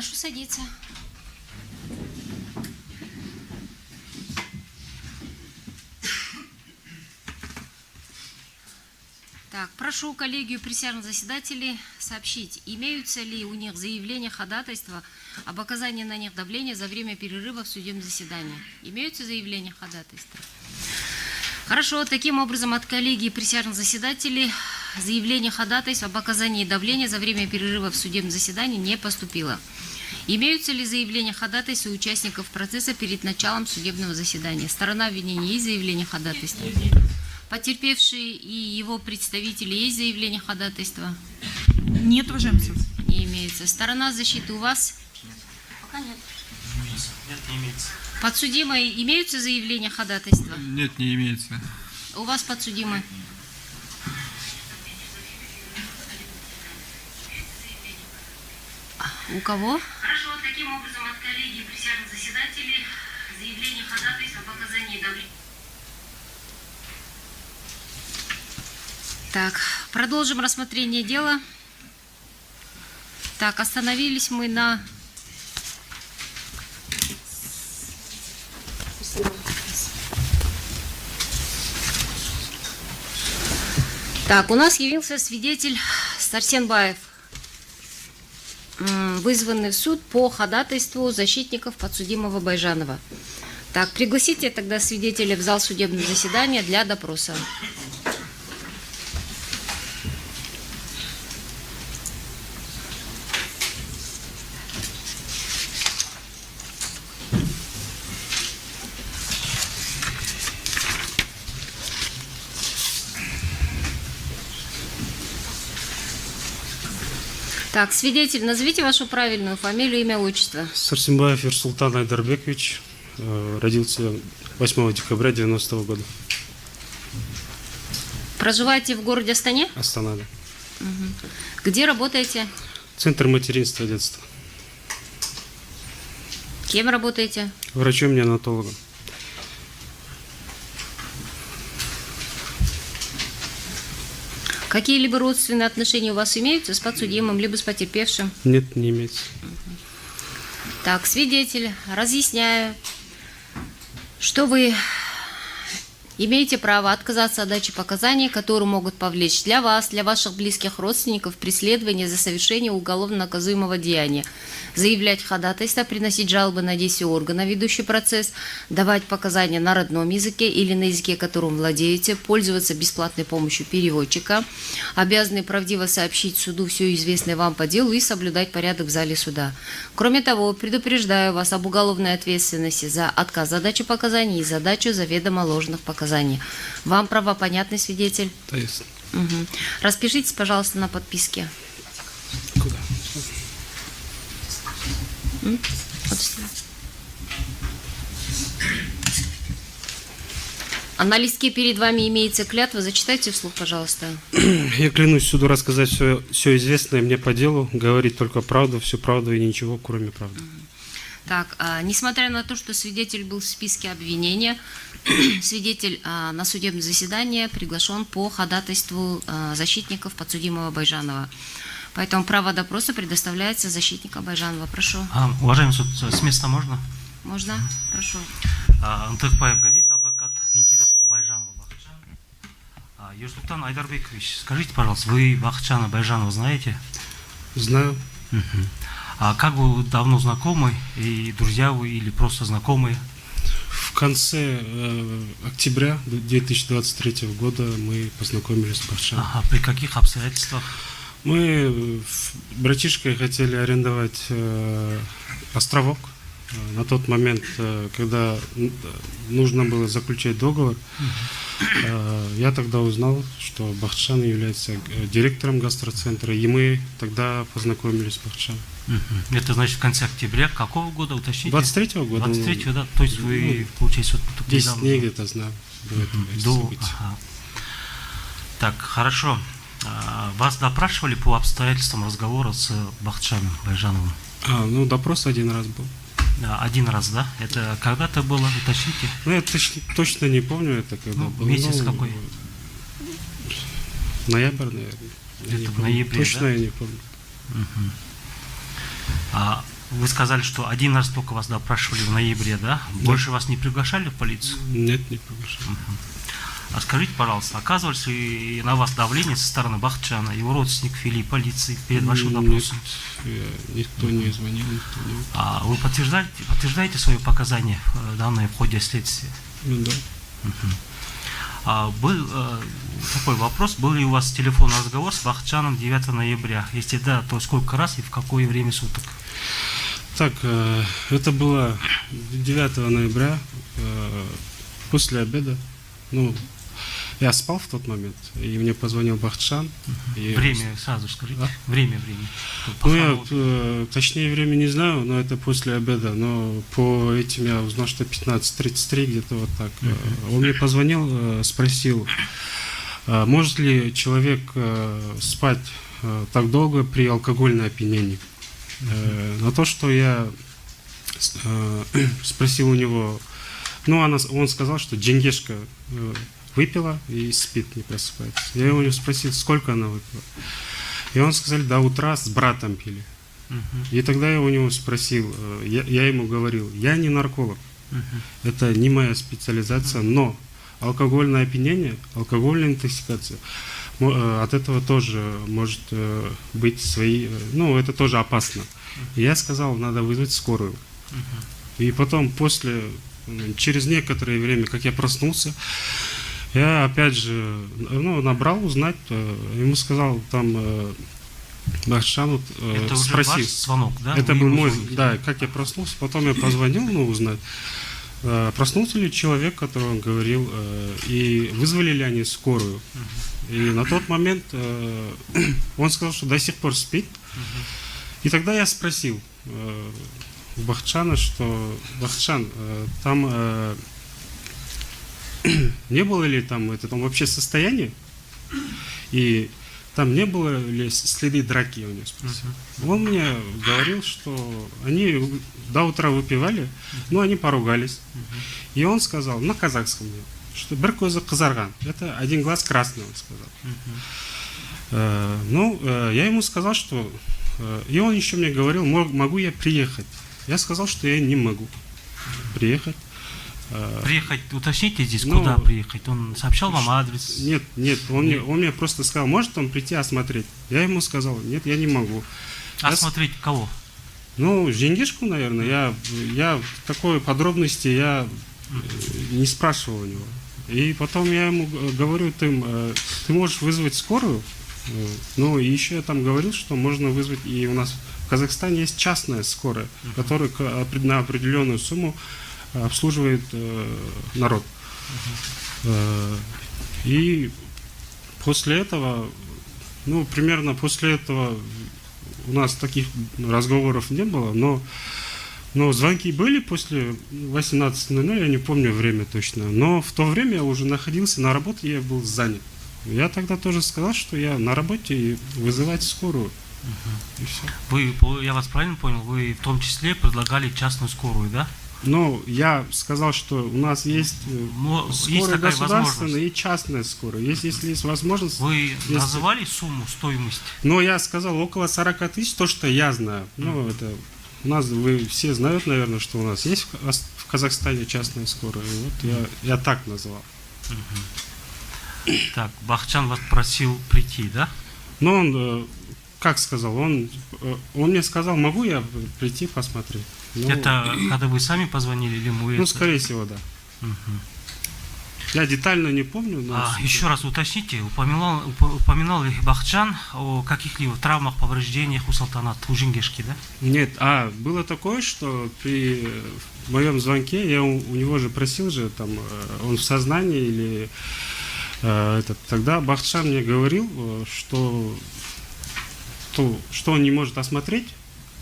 Прошу садиться. Так, прошу коллегию присяжных заседателей сообщить, имеются ли у них заявления ходатайства об оказании на них давления за время перерыва в судебном заседании. Имеются заявления ходатайства? Хорошо, таким образом от коллегии присяжных заседателей заявление ходатайства об оказании давления за время перерыва в судебном заседании не поступило. Имеются ли заявления ходатайства у участников процесса перед началом судебного заседания? Сторона обвинения есть заявление ходатайства? Потерпевший и его представители есть заявление ходатайства? Нет, уважаемый суд. Не имеется. Сторона защиты у вас? Нет. Пока нет. Нет, не имеется. Подсудимые имеются заявления ходатайства? Нет, не имеется. У вас подсудимый? У кого? Хорошо, таким образом от коллегии присяжных заседателей заявление ходатайства об оказании давления. Так, продолжим рассмотрение дела. Так, остановились мы на... Так, у нас явился свидетель Сарсенбаев, вызванный в суд по ходатайству защитников подсудимого Байжанова. Так, пригласите тогда свидетеля в зал судебного заседания для допроса. Так, свидетель, назовите вашу правильную фамилию, имя, отчество. Сарсенбаев Ерсултан Айдарбекович, родился 8 декабря 90-го года. Проживаете в городе Астане? Астана. Где работаете? Центр материнства и детства. Кем работаете? Врачом-неонатологом. Какие-либо родственные отношения у вас имеются с подсудимым, либо с потерпевшим? Нет, не имеется. Так, свидетель, разъясняю, что вы имеете право отказаться от дачи показаний, которые могут повлечь для вас, для ваших близких родственников преследование за совершение уголовно наказуемого деяния, заявлять ходатайство, приносить жалобы на действия органа, ведущий процесс, давать показания на родном языке или на языке, которым владеете, пользоваться бесплатной помощью переводчика, обязаны правдиво сообщить суду все известное вам по делу и соблюдать порядок в зале суда. Кроме того, предупреждаю вас об уголовной ответственности за отказ от дачи показаний и за дачу заведомо ложных показаний. Вам права понятны, свидетель? Да, ясно. Угу. Распишитесь, пожалуйста, на подписке. Куда? Вот сюда. А на листке перед вами имеется клятва. Зачитайте вслух, пожалуйста. Я клянусь суду рассказать все известное мне по делу, говорить только правду, всю правду и ничего, кроме правды. Так, несмотря на то, что свидетель был в списке обвинения, свидетель на судебное заседание приглашен по ходатайству защитников подсудимого Байжанова. Поэтому право допроса предоставляется защитнику Байжанова. Прошу. Уважаемый суд, с места можно? Можно? Прошу. Антыкбаев Газиз, адвокат в интересах Байжанова Бахытжана. Ерсултан Айдарбекович, скажите, пожалуйста, вы Бахытжана Байжанова знаете? Знаю. А как вы давно знакомы, и друзья вы или просто знакомые? В конце октября 2023 года мы познакомились с Бахытжаном. Ага, при каких обстоятельствах? Мы братишкой хотели арендовать островок. На тот момент, когда нужно было заключать договор, я тогда узнал, что Бахытжан является директором гастроцентра, и мы тогда познакомились с Бахытжаном. Это значит в конце октября какого года, уточните? 23-го года. 23-го, да? То есть вы, получается, вот 10 дней где-то знаю. Ага. Так, хорошо. Вас допрашивали по обстоятельствам разговора с Бахытжаном Байжановым? Ну, допрос один раз был. Один раз, да? Это когда-то было, уточните? Ну, я точно не помню, это когда было. Месяц какой? Ноябрь, наверное. Это в ноябре, точно да? я не помню. Вы сказали, что один раз только вас допрашивали в ноябре, да? Больше вас не приглашали в полицию? Нет, не приглашал. А скажите, пожалуйста, оказывались ли на вас давление со стороны Бахтижана, его родственников или полиции перед вашим допросом? Нет, никто не звонил, никто не... А вы подтверждаете свои показания, данные в ходе следствия? Ну, да. Был такой вопрос, был ли у вас телефонный разговор с Бахтижаном 9 ноября? Если да, то сколько раз и в какое время суток? Так, это было 9 ноября, после обеда. Ну, я спал в тот момент, и мне позвонил Бахтижан. И... Время сразу скажите. А? Время. Ну, я точнее время не знаю, но это после обеда. Но по этим я узнал, что 15:33, где-то вот так. Он мне позвонил, спросил, может ли человек спать так долго при алкогольном опьянении. На то, что я спросил у него, ну, он сказал, что Джингешка выпила и спит, не просыпается. Я у него спросил, сколько она выпила. И он сказал, до утра с братом пили. И тогда я у него спросил, я ему говорил, я не нарколог, это не моя специализация, но алкогольное опьянение, алкогольная интоксикация, от этого тоже может быть свои, ну, это тоже опасно. И я сказал, надо вызвать скорую. И потом через некоторое время, как я проснулся, я опять же, ну, набрал узнать, ему сказал, там, Бахтижан это уже спросил. ваш звонок, да? Это Вы был ему мой, звоните? да, как я проснулся, потом я позвонил, ну, узнать, проснулся ли человек, который он говорил, и вызвали ли они скорую. И на тот момент он сказал, что до сих пор спит. И тогда я спросил у Бахтижана, что Бахтижан, там не было ли там он вообще состояние, и там не было ли следы драки, я у него спросил. Он мне говорил, что они до утра выпивали, но они поругались. И он сказал на казахском, что «бір көзі қызарған», это один глаз красный, он сказал. Я ему сказал, что... И он еще мне говорил, могу я приехать. Я сказал, что я не могу приехать. Приехать, уточните здесь, Ну, куда приехать? Он сообщал вам адрес? Нет, он мне просто сказал, может он прийти осмотреть? Я ему сказал, нет, я не могу. Осмотреть кого? Ну, Жеңгешку, наверное, я такой подробности я не спрашивал у него. И потом я ему говорю, ты можешь вызвать скорую? Ну, и еще я там говорил, что можно вызвать, и у нас в Казахстане есть частная скорая, которая на определенную сумму обслуживает народ. И после этого, ну, примерно после этого у нас таких разговоров не было, но звонки были после 18:00, я не помню время точно, но в то время я уже находился на работе, я был занят. Я тогда тоже сказал, что я на работе и вызывать скорую. И все. Я вас правильно понял, вы в том числе предлагали частную скорую, да? Ну, я сказал, что у нас есть Есть скорая такая государственная возможность. и частная скорая. Если есть возможность... Вы если- называли сумму, стоимость? Но я сказал около 40 тысяч, то, что я знаю. Ну, это у нас, вы все знают, наверное, что у нас есть в Казахстане частная скорая. И вот я так назвал. Так, Бахтижан вас просил прийти, да? Но он, как сказал, он мне сказал, могу я прийти посмотреть? Ну, Это когда вы сами позвонили или мы? ну, скорее всего, да. Я детально не помню, но... Еще раз уточните, упоминал ли Бахтижан о каких-либо травмах, повреждениях у Салтанат, у Жеңгешки, да? Нет, было такое, что при моем звонке я у него же просил же, там, он в сознании или тогда Бахтижан мне говорил, что он не может осмотреть,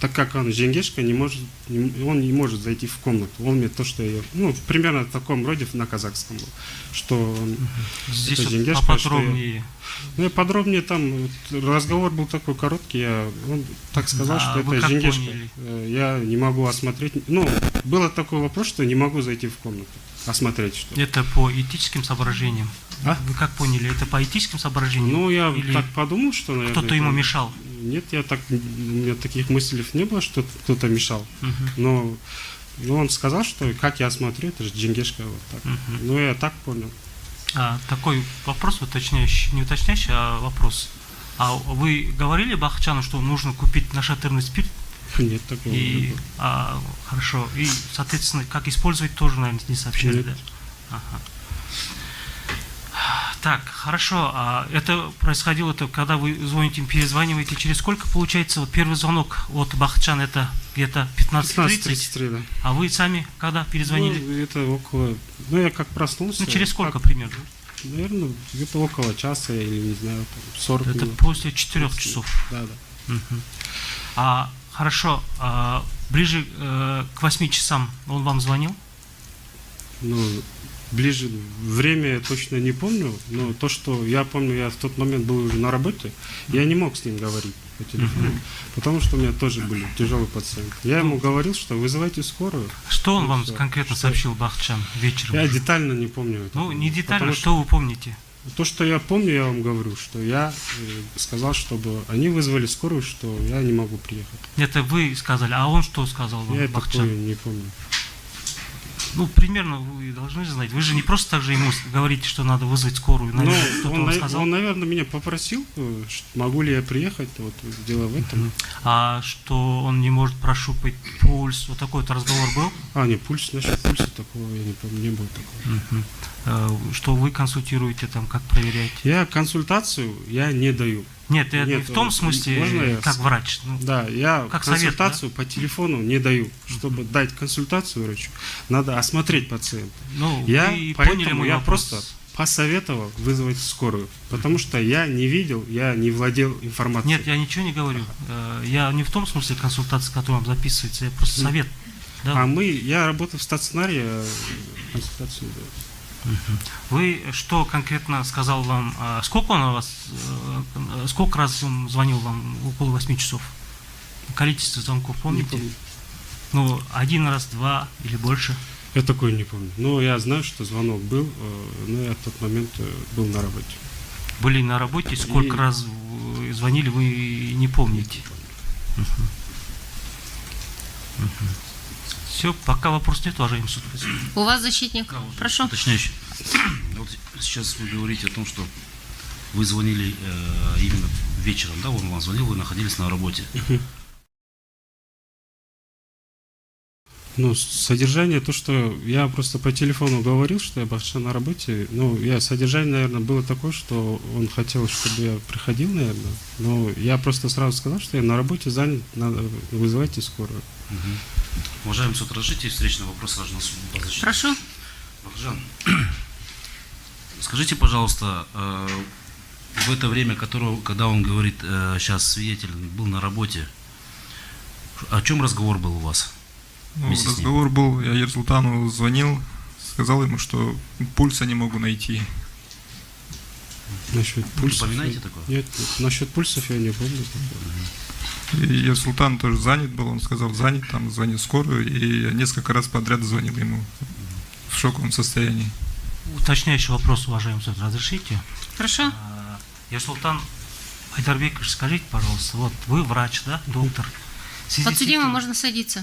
так как он Жеңгешка, он не может зайти в комнату. Он мне то, что я... Ну, примерно в таком роде на казахском был. Что он... Здесь это вот Жеңгешка, поподробнее. Ну, и подробнее там разговор был такой короткий. Он так сказал, что вы это как Жеңгешка. поняли? Я не могу осмотреть... Ну, был такой вопрос, что не могу зайти в комнату. Осмотреть что-то. Это по этическим соображениям. А? Вы как поняли, это по этическим соображениям? Ну, я Или так подумал, что, наверное... кто-то ему мешал? Нет, у меня таких мыслей не было, что кто-то мешал. Но он сказал, что как я смотрю, это же Джингешка, вот так. Ну, я так понял. Такой вопрос уточняющий, не уточняющий, а вопрос. А вы говорили Бахчану, что нужно купить нашатырный спирт? Нет, такого не было. Хорошо. И, соответственно, как использовать, тоже, наверное, не сообщали, Нет. да? Ага. Так, хорошо. Это происходило, когда вы звоните, перезваниваете, через сколько получается? Вот первый звонок от Бахчана это где-то 15:30? 15:33, да. А вы сами когда перезвонили? Ну, это около... Ну, я как проснулся. Через сколько примерно? Наверное, где-то около часа или, не знаю, там, 40 Это минут. после 4 часов. Да. Мгм. Хорошо. Ближе к 8 часам он вам звонил? Ну, ближе... Время я точно не помню, но то, что я помню, я в тот момент был уже на работе, я не мог с ним говорить по телефону, потому что у меня тоже были тяжелые пациенты. Я ему говорил, что вызывайте скорую. Что он Ну, вам всё. конкретно Что? сообщил, Бахчан, вечером? Я детально не помню это. Ну, не детально, Потому что вы помните? То, что я помню, я вам говорю, что я сказал, чтобы они вызвали скорую, что я не могу приехать. Это вы сказали, а он что сказал вам, Я Бахчан? такое не помню. Ну, примерно вы должны знать. Вы же не просто так же ему говорите, что надо вызвать скорую. Но Наверное, кто-то вам сказал. он, наверное, меня попросил, могу ли я приехать, вот дело в этом. А что он не может прощупать пульс, вот такой вот разговор был? Не, насчет пульса такого я не помню, не было такого. Что вы консультируете там, как проверяете? Я консультацию я не даю. Нет, я Нет, в том можно смысле, я как врач. Ну, Да, я Как совет, консультацию по телефону не даю. Чтобы дать консультацию врачу, надо осмотреть пациента. ну, вы поняли Поэтому мой я вопрос. просто посоветовал вызвать скорую, потому что я не видел, я не владел информацией. Нет, я ничего не говорю. Я не в том смысле консультации, которая вам записывается, я просто совет. Да? Я работаю в стационаре, консультацию даю. Вы что конкретно сказал вам? Сколько он у вас, сколько раз он звонил вам около 8 часов? Количество звонков помните? Не помню. Ну, 1 раз, 2 или больше? Я такое не помню. Но я знаю, что звонок был, но я в тот момент был на работе. Были на работе, сколько раз вы звонили, вы не помните. Все, пока вопрос нет, уважаемый суд. У вас защитник. Прошу. Уточняющий. Вот сейчас вы говорите о том, что вы звонили именно вечером, да, он вам звонил, вы находились на работе. Ну, содержание, то, что я просто по телефону говорил, что я Бахчан на работе, содержание, наверное, было такое, что он хотел, чтобы я приходил, наверное, но я просто сразу сказал, что я на работе занят, надо вызывайте скорую. Уважаемый суд, разрешите встречный вопрос важно суду по защите. Прошу. Бахжан, скажите, пожалуйста, в это время, когда он говорит, сейчас свидетель был на работе, о чем разговор был у вас? Ну, Вместе с ним. разговор был, я Ерсултану звонил, сказал ему, что пульса не могу найти. Насчет пульсов. Напоминаете такое? Нет, насчет пульсов я не помню. И Ерсултан тоже занят был, он сказал, занят, там звонит в скорую, и я несколько раз подряд звонил ему в шоковом состоянии. Уточняющий вопрос, уважаемый суд, разрешите? Хорошо. Ерсултан Айдарбекович, скажите, пожалуйста, вот вы врач, да, доктор? В связи с Подсудимый, этим- можно садиться.